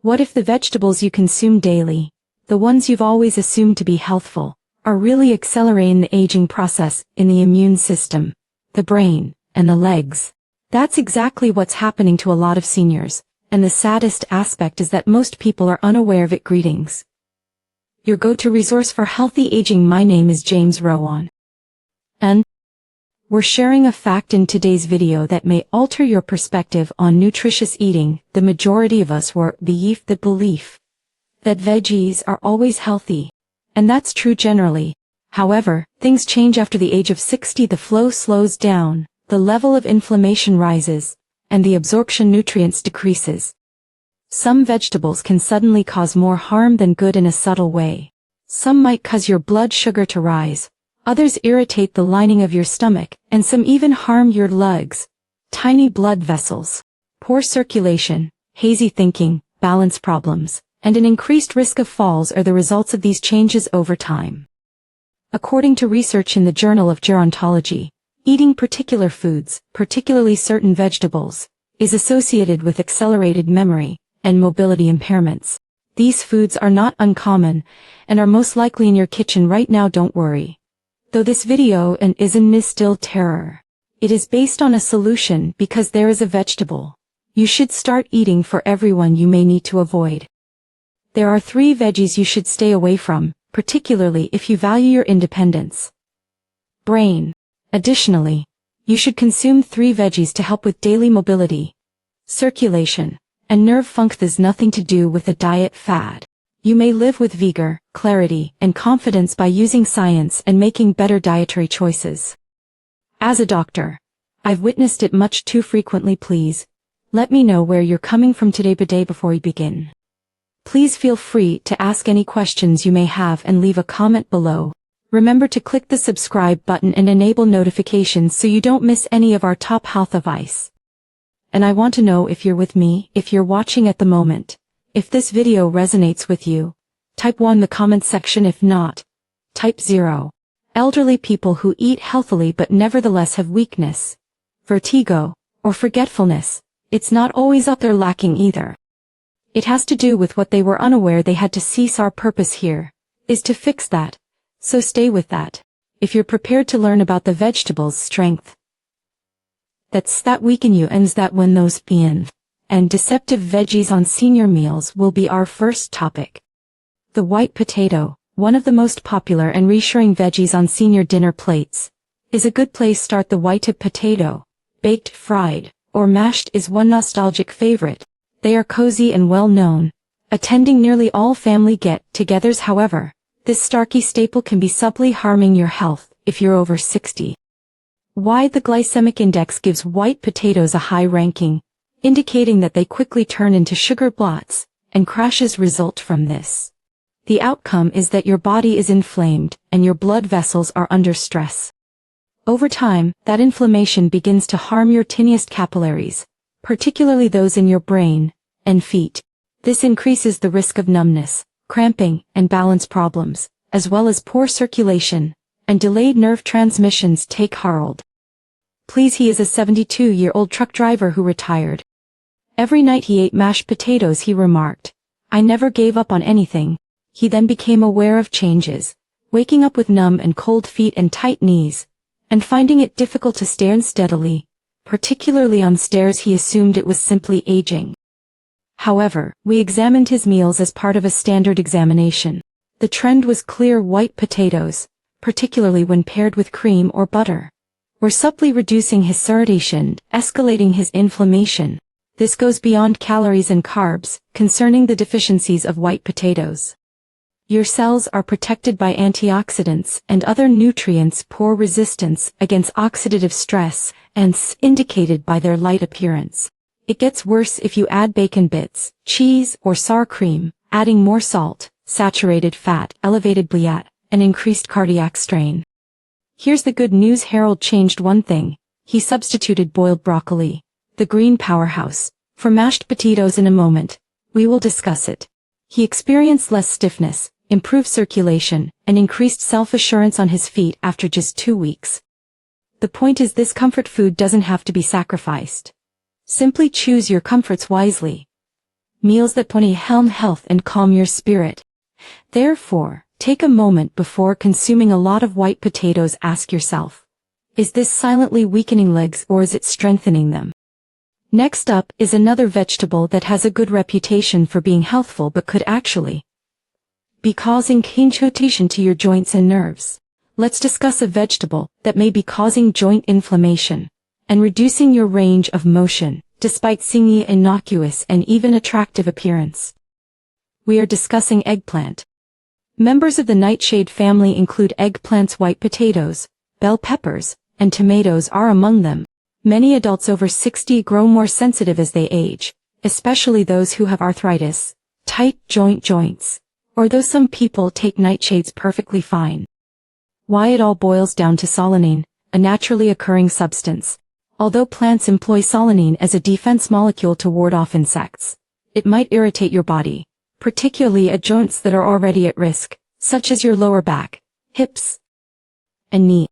What if the vegetables you consume daily, the ones you've always assumed to be healthful, are really accelerating the aging process in the immune system, the brain, and the legs? That's exactly what's happening to a lot of seniors, and the saddest aspect is that most people are unaware of it. Greetings. Your go-to resource for healthy aging. My name is James Rowan. And we're sharing a fact in today's video that may alter your perspective on nutritious eating. The majority of us believe that veggies are always healthy. And that's true generally. However, things change after the age of 60. The flow slows down, the level of inflammation rises, and the absorption nutrients decreases. Some vegetables can suddenly cause more harm than good in a subtle way. Some might cause your blood sugar to rise. Others irritate the lining of your stomach, and some even harm your legs. Tiny blood vessels, poor circulation, hazy thinking, balance problems, and an increased risk of falls are the results of these changes over time. According to research in the Journal of Gerontology, eating particular foods, particularly certain vegetables, is associated with accelerated memory and mobility impairments. These foods are not uncommon and are most likely in your kitchen right now. Don't worry. Though this video isn't instill terror, it is based on a solution because there is a vegetable you should start eating for everyone you may need to avoid. There are 3 veggies you should stay away from, particularly if you value your independence. Brain. Additionally, you should consume 3 veggies to help with daily mobility, circulation, and nerve function. There's nothing to do with a diet fad. You may live with vigor, clarity, and confidence by using science and making better dietary choices. As a doctor, I've witnessed it much too frequently. Please, let me know where you're coming from today. Before we begin, please feel free to ask any questions you may have and leave a comment below. Remember to click the subscribe button and enable notifications so you don't miss any of our top health advice. And I want to know if you're with me. If you're watching at the moment, if this video resonates with you, type 1 in the comment section. If not, type 0. Elderly people who eat healthily but nevertheless have weakness, vertigo, or forgetfulness, it's not always up there lacking either. It has to do with what they were unaware they had to cease. Our purpose here is to fix that, so stay with that. If you're prepared to learn about the vegetables' strength that weaken you and that when those and deceptive veggies on senior meals will be our first topic. The white potato, one of the most popular and reassuring veggies on senior dinner plates, is a good place to start. The white potato, baked, fried, or mashed, is one nostalgic favorite. They are cozy and well known, attending nearly all family get-togethers. However, this starchy staple can be subtly harming your health if you're over 60. Why? The glycemic index gives white potatoes a high ranking, indicating that they quickly turn into sugar blots, and crashes result from this. The outcome is that your body is inflamed, and your blood vessels are under stress. Over time, that inflammation begins to harm your tiniest capillaries, particularly those in your brain and feet. This increases the risk of numbness, cramping, and balance problems, as well as poor circulation and delayed nerve transmissions. Take Harold. Please, he is a 72-year-old truck driver who retired. Every night he ate mashed potatoes. He remarked, "I never gave up on anything." He then became aware of changes, waking up with numb and cold feet and tight knees, and finding it difficult to stand steadily, particularly on stairs. He assumed it was simply aging. However, we examined his meals as part of a standard examination. The trend was clear. White potatoes, particularly when paired with cream or butter, were subtly reducing his irritation, escalating his inflammation. This goes beyond calories and carbs. Concerning the deficiencies of white potatoes, your cells are protected by antioxidants and other nutrients. Poor resistance against oxidative stress, and indicated by their light appearance. It gets worse if you add bacon bits, cheese, or sour cream, adding more salt, saturated fat, elevated BLAT, and increased cardiac strain. Here's the good news. Harold changed one thing. He substituted boiled broccoli, the green powerhouse, for mashed potatoes. In a moment, we will discuss it. He experienced less stiffness, improved circulation, and increased self-assurance on his feet after just 2 weeks. The point is, this comfort food doesn't have to be sacrificed. Simply choose your comforts wisely. meals that pony helm health and calm your spirit. Therefore, take a moment before consuming a lot of white potatoes. Ask yourself, is this silently weakening legs or is it strengthening them? Next up is another vegetable that has a good reputation for being healthful but could actually be causing irritation to your joints and nerves. Let's discuss a vegetable that may be causing joint inflammation and reducing your range of motion, despite seemingly innocuous and even attractive appearance. We are discussing eggplant. Members of the nightshade family include eggplants, white potatoes, bell peppers, and tomatoes are among them. Many adults over 60 grow more sensitive as they age, especially those who have arthritis, tight joints, or though some people take nightshades perfectly fine. Why it all boils down to solanine, a naturally occurring substance. Although plants employ solanine as a defense molecule to ward off insects, it might irritate your body, particularly at joints that are already at risk, such as your lower back, hips, and knee.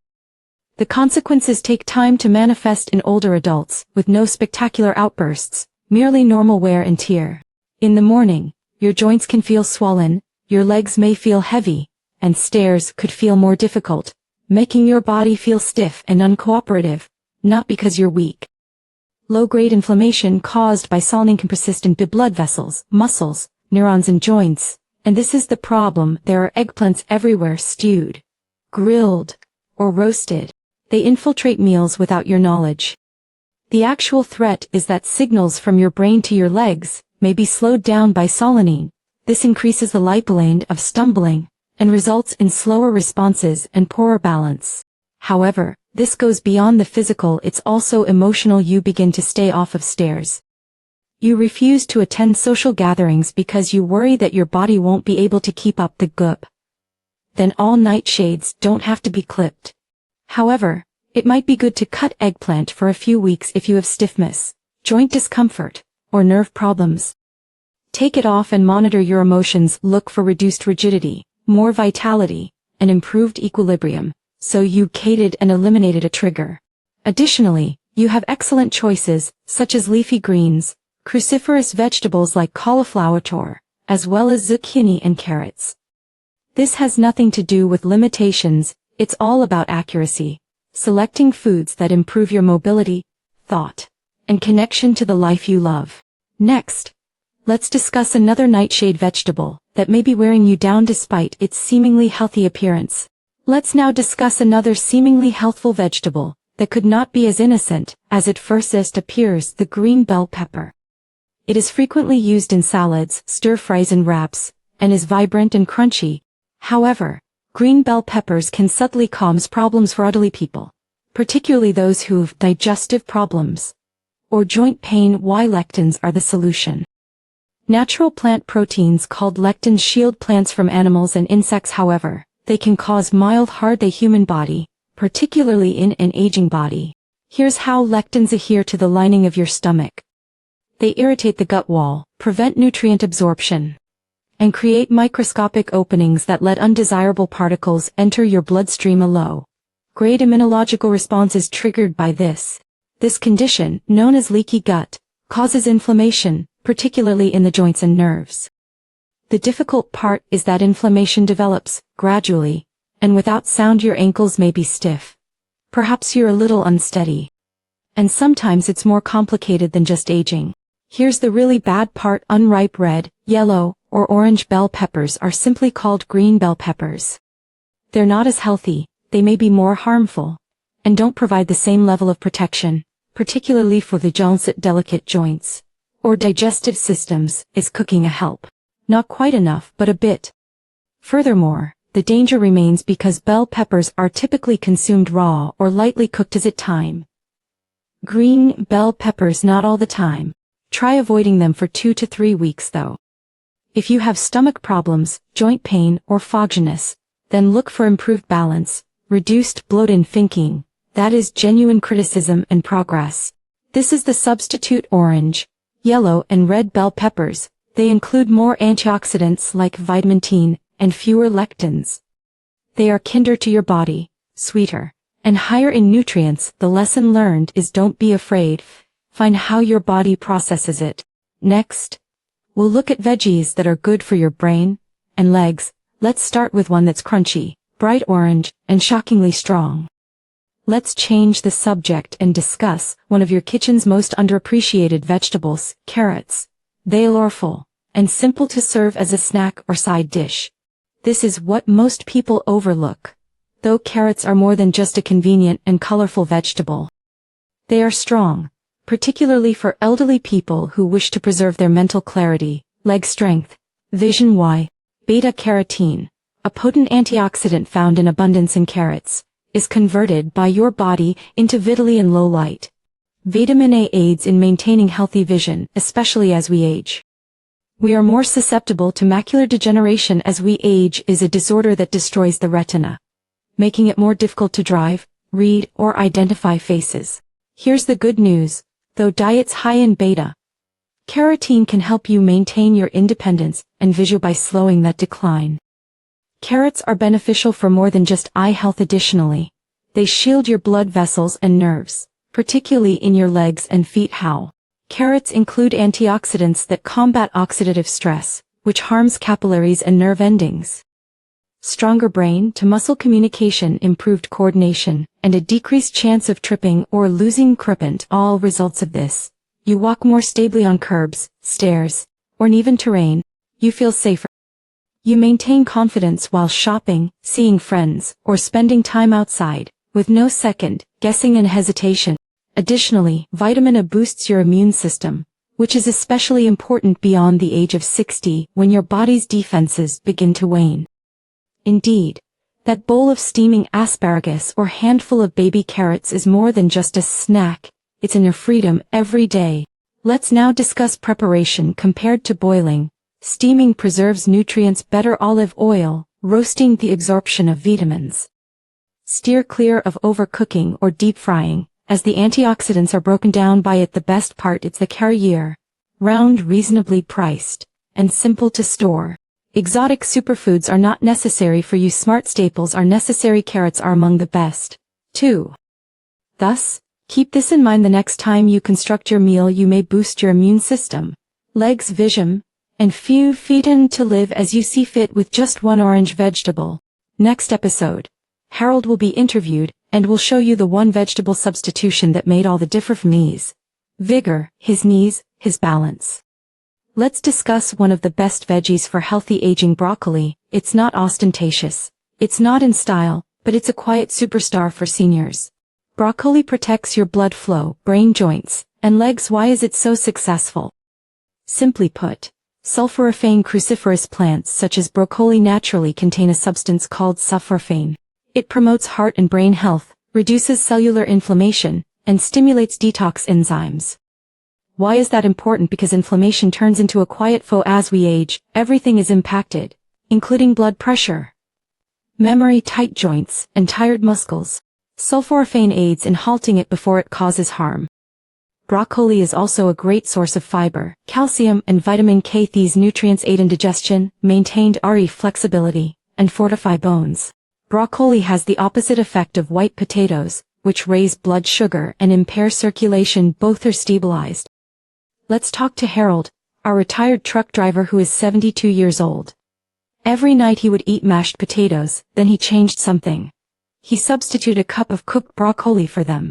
The consequences take time to manifest in older adults, with no spectacular outbursts, merely normal wear and tear. In the morning, your joints can feel swollen, your legs may feel heavy, and stairs could feel more difficult, making your body feel stiff and uncooperative, not because you're weak. Low-grade inflammation caused by solanine can persist in blood vessels, muscles, neurons and joints, and this is the problem. There are eggplants everywhere, stewed, grilled, or roasted. They infiltrate meals without your knowledge. The actual threat is that signals from your brain to your legs may be slowed down by solanine. This increases the likelihood of stumbling and results in slower responses and poorer balance. However, this goes beyond the physical, it's also emotional. You begin to stay off of stairs. You refuse to attend social gatherings because you worry that your body won't be able to keep up the goop. Then all nightshades don't have to be clipped. However, it might be good to cut eggplant for a few weeks if you have stiffness, joint discomfort, or nerve problems. Take it off and monitor your emotions. Look for reduced rigidity, more vitality, and improved equilibrium, so you cated and eliminated a trigger. Additionally, you have excellent choices, such as leafy greens, cruciferous vegetables like cauliflower, as well as zucchini and carrots. This has nothing to do with limitations, it's all about accuracy, selecting foods that improve your mobility, thought, and connection to the life you love. Next, let's discuss another nightshade vegetable that may be wearing you down despite its seemingly healthy appearance. Let's now discuss another seemingly healthful vegetable that could not be as innocent as it first appears, the green bell pepper. It is frequently used in salads, stir-fries and wraps, and is vibrant and crunchy. However, green bell peppers can subtly cause problems for elderly people, particularly those who have digestive problems or joint pain. Why lectins are the solution? Natural plant proteins called lectins shield plants from animals and insects. However, they can cause mild harm to the human body, particularly in an aging body. Here's how lectins adhere to the lining of your stomach. They irritate the gut wall, prevent nutrient absorption, and create microscopic openings that let undesirable particles enter your bloodstream. A low-grade immunological response is triggered by this. This condition, known as leaky gut, causes inflammation, particularly in the joints and nerves. The difficult part is that inflammation develops gradually, and without sound. Your ankles may be stiff. Perhaps you're a little unsteady. And sometimes it's more complicated than just aging. Here's the really bad part: unripe red, yellow, or orange bell peppers are simply called green bell peppers. They're not as healthy, they may be more harmful, and don't provide the same level of protection, particularly for the delicate joints or digestive systems. Is cooking a help? Not quite enough, but a bit. Furthermore, the danger remains because bell peppers are typically consumed raw or lightly cooked as at time. Green bell peppers not all the time. Try avoiding them for 2 to 3 weeks though. If you have stomach problems, joint pain, or fogginess, then look for improved balance, reduced bloat and thinking. That is genuine criticism and progress. This is the substitute. Orange, yellow and red bell peppers. They include more antioxidants like vitamin E and fewer lectins. They are kinder to your body, sweeter, and higher in nutrients. The lesson learned is don't be afraid. Find how your body processes it. Next, We'll look at veggies that are good for your brain and legs. Let's start with one that's crunchy, bright orange, and shockingly strong. Let's change the subject and discuss one of your kitchen's most underappreciated vegetables, carrots. They are full and simple to serve as a snack or side dish. This is what most people overlook, though carrots are more than just a convenient and colorful vegetable. They are strong, particularly for elderly people who wish to preserve their mental clarity, leg strength, vision. Why? Beta-carotene, a potent antioxidant found in abundance in carrots, is converted by your body into vitamin in low light. Vitamin A aids in maintaining healthy vision, especially as we age. We are more susceptible to macular degeneration as we age, is a disorder that destroys the retina, making it more difficult to drive, read, or identify faces. Here's the good news, though diets high in beta-carotene can help you maintain your independence and vision by slowing that decline. Carrots are beneficial for more than just eye health. Additionally, they shield your blood vessels and nerves, particularly in your legs and feet. How? Carrots include antioxidants that combat oxidative stress, which harms capillaries and nerve endings. Stronger brain-to-muscle communication, improved coordination, and a decreased chance of tripping or losing grip. All results of this. You walk more stably on curbs, stairs, or uneven terrain. You feel safer. You maintain confidence while shopping, seeing friends, or spending time outside, with no second guessing and hesitation. Additionally, vitamin A boosts your immune system, which is especially important beyond the age of 60 when your body's defenses begin to wane. Indeed, that bowl of steaming asparagus or handful of baby carrots is more than just a snack, it's in your freedom every day. Let's now discuss preparation. Compared to boiling, steaming preserves nutrients better. Olive oil, roasting the absorption of vitamins. Steer clear of overcooking or deep frying, as the antioxidants are broken down by it. The best part, it's the carrier, round, reasonably priced, and simple to store. Exotic superfoods are not necessary for you. Smart staples are necessary. Carrots are among the best, too. Thus, keep this in mind the next time you construct your meal. You may boost your immune system, legs, vision, and feed in to live as you see fit with just one orange vegetable. Next episode, Harold will be interviewed and will show you the one vegetable substitution that made all the difference from his vigor, his knees, his balance. Let's discuss one of the best veggies for healthy aging, broccoli. It's not ostentatious, it's not in style, but it's a quiet superstar for seniors. Broccoli protects your blood flow, brain, joints, and legs. Why is it so successful? Simply put, sulforaphane cruciferous plants such as broccoli naturally contain a substance called sulforaphane. It promotes heart and brain health, reduces cellular inflammation, and stimulates detox enzymes. Why is that important? Because inflammation turns into a quiet foe as we age. Everything is impacted, including blood pressure, memory, tight joints, and tired muscles. Sulforaphane aids in halting it before it causes harm. Broccoli is also a great source of fiber, calcium, and vitamin K. These nutrients aid in digestion, maintain RE flexibility, and fortify bones. Broccoli has the opposite effect of white potatoes, which raise blood sugar and impair circulation. Both are stabilized. Let's talk to Harold, our retired truck driver who is 72 years old. Every night he would eat mashed potatoes, then he changed something. He substituted a cup of cooked broccoli for them.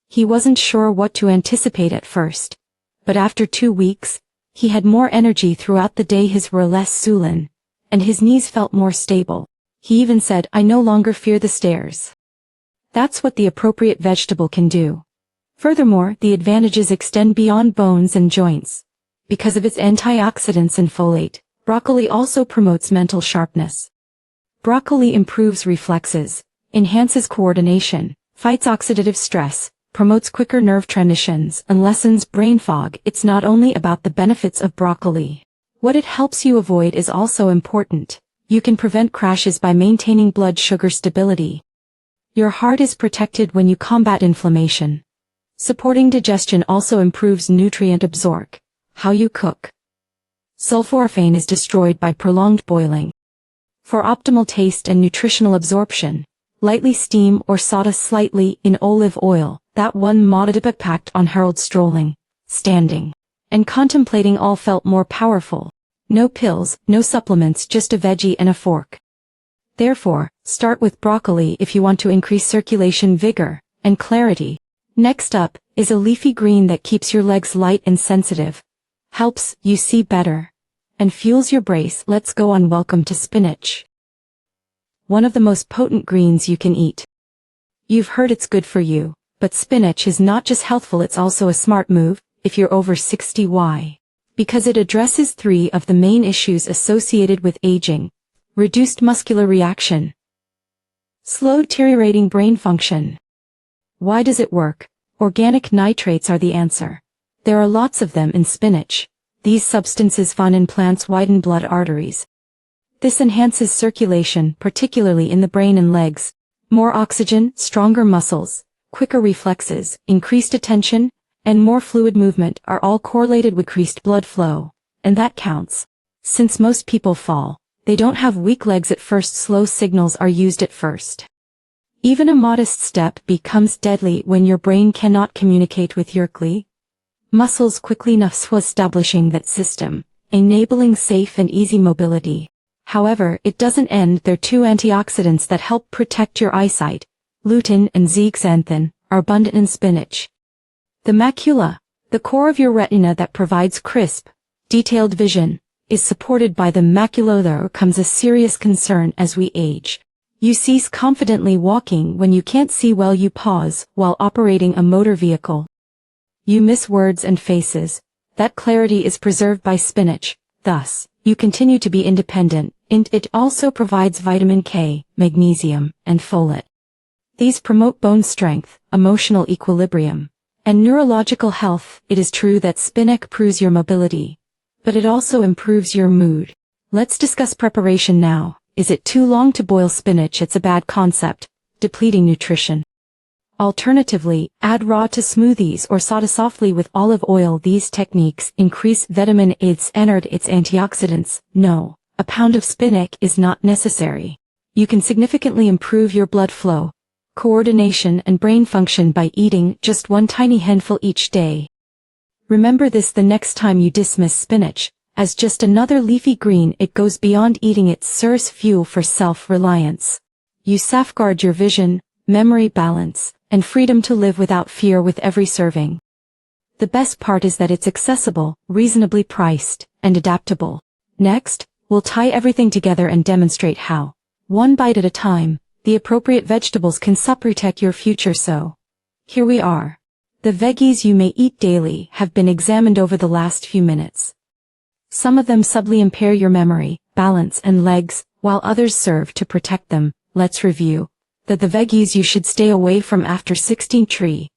He wasn't sure what to anticipate at first, but after 2 weeks, he had more energy throughout the day. His were less swollen, and his knees felt more stable. He even said, "I no longer fear the stairs." That's what the appropriate vegetable can do. Furthermore, the advantages extend beyond bones and joints. Because of its antioxidants and folate, broccoli also promotes mental sharpness. Broccoli improves reflexes, enhances coordination, fights oxidative stress, promotes quicker nerve transitions, and lessens brain fog. It's not only about the benefits of broccoli. What it helps you avoid is also important. You can prevent crashes by maintaining blood sugar stability. Your heart is protected when you combat inflammation. Supporting digestion also improves nutrient absorption. How you cook. Sulforaphane is destroyed by prolonged boiling. For optimal taste and nutritional absorption, lightly steam or saute slightly in olive oil. That one modest impact on Harold strolling, standing, and contemplating all felt more powerful. No pills, no supplements, just a veggie and a fork. Therefore, start with broccoli if you want to increase circulation, vigor, and clarity. Next up is a leafy green that keeps your legs light and sensitive, helps you see better, and fuels your brace. Let's go on. Welcome to spinach. One of the most potent greens you can eat. You've heard it's good for you, but spinach is not just healthful, it's also a smart move if you're over 60. Why? Because it addresses 3 of the main issues associated with aging: reduced muscular reaction, slow deteriorating brain function. Why does it work? Organic nitrates are the answer. There are lots of them in spinach. These substances found in plants widen blood arteries. This enhances circulation, particularly in the brain and legs. More oxygen, stronger muscles, quicker reflexes, increased attention, and more fluid movement are all correlated with increased blood flow. And that counts. Since most people fall, they don't have weak legs at first. Slow signals are used at first. Even a modest step becomes deadly when your brain cannot communicate with your muscles quickly enough, so establishing that system, enabling safe and easy mobility. However, it doesn't end there. 2 antioxidants that help protect your eyesight, lutein and zeaxanthin, are abundant in spinach. The macula, the core of your retina that provides crisp, detailed vision, is supported by the macula. There comes a serious concern as we age. You cease confidently walking when you can't see well. You pause while operating a motor vehicle. You miss words and faces. That clarity is preserved by spinach. Thus, you continue to be independent, and it also provides vitamin K, magnesium, and folate. These promote bone strength, emotional equilibrium, and neurological health. It is true that spinach improves your mobility, but it also improves your mood. Let's discuss preparation now. Is it too long to boil spinach? It's a bad concept, depleting nutrition. Alternatively, add raw to smoothies or saute softly with olive oil. These techniques increase vitamin A's and its antioxidants. No, a pound of spinach is not necessary. You can significantly improve your blood flow, coordination, and brain function by eating just 1 tiny handful each day. Remember this the next time you dismiss spinach as just another leafy green. It goes beyond eating. It serves fuel for self-reliance. You safeguard your vision, memory, balance, and freedom to live without fear with every serving. The best part is that it's accessible, reasonably priced, and adaptable. Next, we'll tie everything together and demonstrate how, 1 bite at a time, the appropriate vegetables can protect your future. So, here we are. The veggies you may eat daily have been examined over the last few minutes. Some of them subtly impair your memory, balance, and legs, while others serve to protect them. Let's review the veggies you should stay away from after 16. Tree.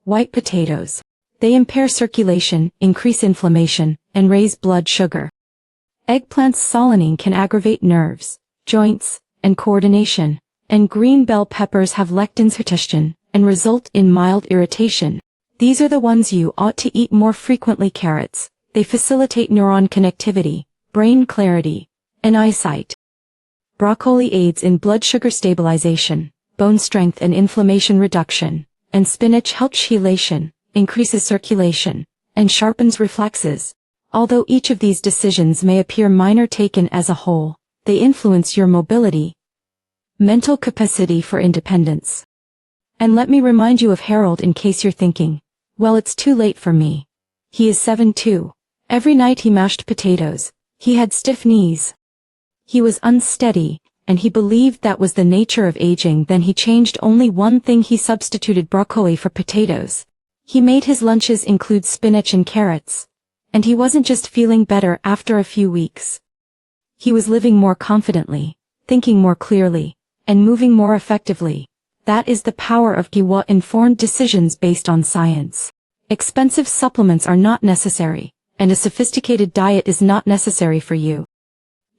White potatoes. They impair circulation, increase inflammation, and raise blood sugar. Eggplants. Solanine can aggravate nerves, joints, and coordination. And green bell peppers have lectins digestion and result in mild irritation. These are the ones you ought to eat more frequently. Carrots. They facilitate neuron connectivity, brain clarity, and eyesight. Broccoli aids in blood sugar stabilization, bone strength and inflammation reduction, and spinach helps chelation, increases circulation, and sharpens reflexes. Although each of these decisions may appear minor taken as a whole, they influence your mobility, mental capacity for independence. And let me remind you of Harold in case you're thinking, well, it's too late for me. He is 7 too. Every night he mashed potatoes. He had stiff knees. He was unsteady, and he believed that was the nature of aging. Then he changed only one thing. He substituted broccoli for potatoes. He made his lunches include spinach and carrots. And he wasn't just feeling better after a few weeks. He was living more confidently, thinking more clearly, and moving more effectively. That is the power of informed decisions based on science. Expensive supplements are not necessary, and a sophisticated diet is not necessary for you.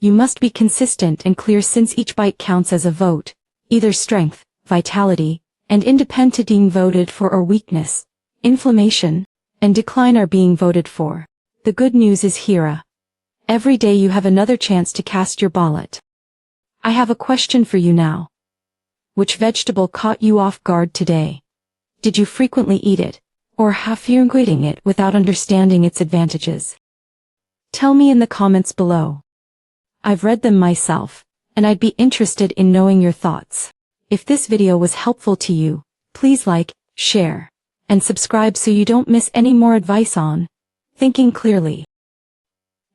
You must be consistent and clear, since each bite counts as a vote. Either strength, vitality, and independence being voted for, or weakness, inflammation, and decline are being voted for. The good news is here. Every day you have another chance to cast your ballot. I have a question for you now. Which vegetable caught you off guard today? Did you frequently eat it? or have you quitting it without understanding its advantages? Tell me in the comments below. I've read them myself, and I'd be interested in knowing your thoughts. If this video was helpful to you, please like, share, and subscribe so you don't miss any more advice on thinking clearly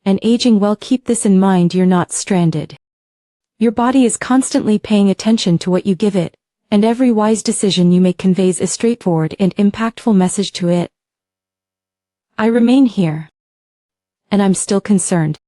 and aging well. Keep this in mind, you're not stranded. Your body is constantly paying attention to what you give it, and every wise decision you make conveys a straightforward and impactful message to it. I remain here, and I'm still concerned.